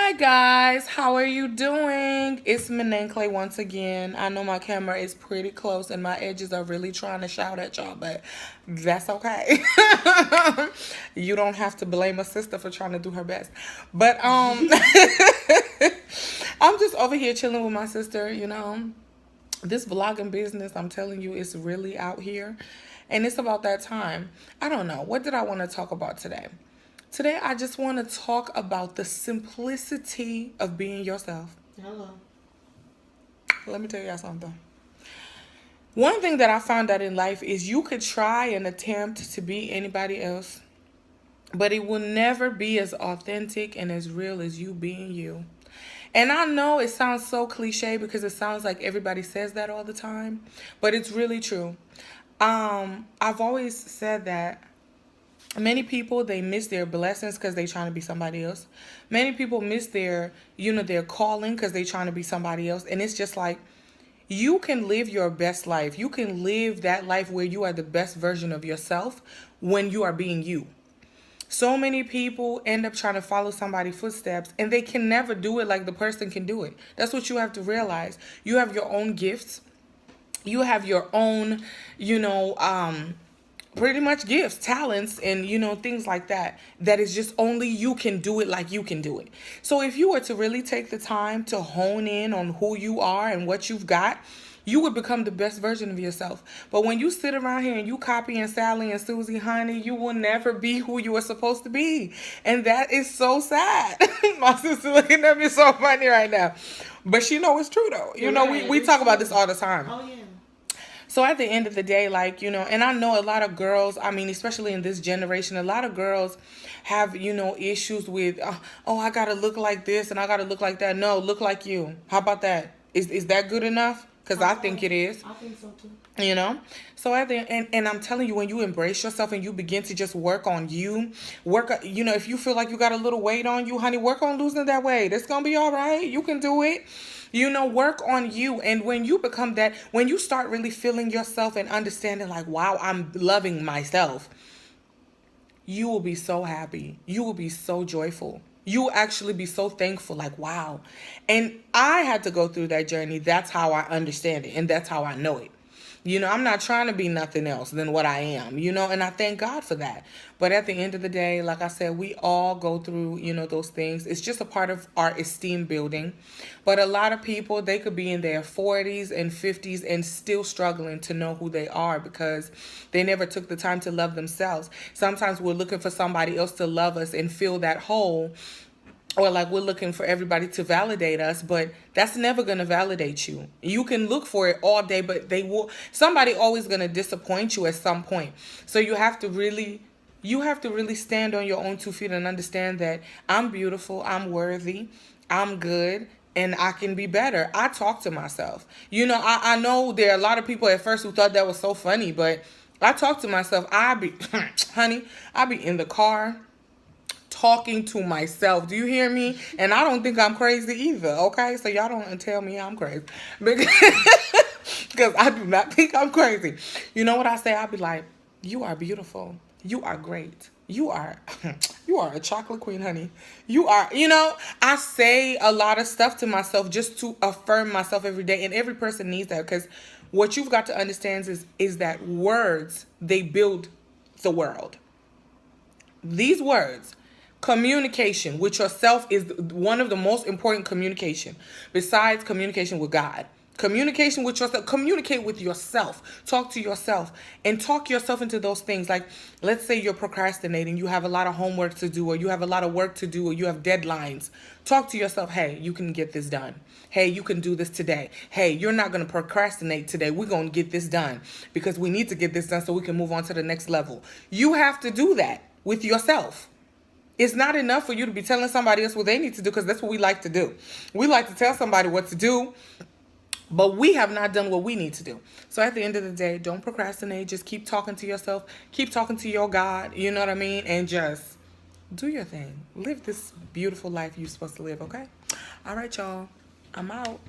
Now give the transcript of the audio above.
Hi guys, how are you doing? It's Menen Clay once again. I know my camera is pretty close and my edges are really trying to shout at y'all, but that's okay. You don't have to blame a sister for trying to do her best. But I'm just over here chilling with my sister, This vlogging business, I'm telling you, is really out here. And it's about that time. I don't know. What did I want to talk about today? Today, I just want to talk about the simplicity of being yourself. Hello. Let me tell y'all something. One thing that I found out in life is you could try and attempt to be anybody else, but it will never be as authentic and as real as you being you. And I know it sounds so cliche because it sounds like everybody says that all the time, but it's really true. I've always said that many people, they miss their blessings because they trying to be somebody else. Many people miss their calling because they trying to be somebody else. And it's just like, you can live your best life. You can live that life where you are the best version of yourself when you are being you. So many people end up trying to follow somebody's footsteps and they can never do it like the person can do it. That's what you have to realize. You have your own gifts. You have your own, pretty much gifts, talents, and things like that. That is just only you can do it like you can do it. So if you were to really take the time to hone in on who you are and what you've got, you would become the best version of yourself. But when you sit around here and you copying Sally and Susie, honey, you will never be who you are supposed to be. And that is so sad. My sister looking at me so funny right now. But she know it's true though. We talk about this all the time. Oh, yeah. So at the end of the day, and I know a lot of girls, I mean, especially in this generation, a lot of girls have, issues with, I got to look like this and I got to look like that. No, look like you. How about that? Is that good enough? Because I think it is. I think so too. So at the and I'm telling you, when you embrace yourself and you begin to just work on you, if you feel like you got a little weight on you, honey, work on losing that weight. It's gonna be all right. You can do it. Work on you. And when you become that, when you start really feeling yourself and understanding like, wow, I'm loving myself, you will be so happy. You will be so joyful. You will actually be so thankful, like, wow. And I had to go through that journey. That's how I understand it. And that's how I know it. I'm not trying to be nothing else than what I am, and I thank God for that. But at the end of the day, like I said, we all go through, those things. It's just a part of our esteem building. But a lot of people, they could be in their 40s and 50s and still struggling to know who they are because they never took the time to love themselves. Sometimes we're looking for somebody else to love us and fill that hole, or like we're looking for everybody to validate us, but that's never going to validate you. You can look for it all day, but somebody always going to disappoint you at some point. So you have to really stand on your own 2 feet and understand that I'm beautiful, I'm worthy, I'm good, and I can be better. I talk to myself. I know there are a lot of people at first who thought that was so funny, but I talk to myself. Honey, I be in the car talking to myself. Do you hear me? And I don't think I'm crazy either, okay? So y'all don't tell me I'm crazy. Because I do not think I'm crazy. You know what I say? I'll be like, you are beautiful. You are great. You are a chocolate queen, honey. I say a lot of stuff to myself just to affirm myself every day. And every person needs that, because what you've got to understand is that words, they build the world. These words, communication with yourself is one of the most important communication besides communication with God. Communication with yourself. Communicate with yourself. Talk to yourself and talk yourself into those things. Like, let's say you're procrastinating. You have a lot of homework to do, or you have a lot of work to do, or you have deadlines. Talk to yourself. Hey, you can get this done. Hey, you can do this today. Hey, you're not going to procrastinate today. We're going to get this done because we need to get this done so we can move on to the next level. You have to do that with yourself. It's not enough for you to be telling somebody else what they need to do, because that's what we like to do. We like to tell somebody what to do, but we have not done what we need to do. So at the end of the day, don't procrastinate. Just keep talking to yourself. Keep talking to your God. You know what I mean? And just do your thing. Live this beautiful life you're supposed to live, okay? All right, y'all. I'm out.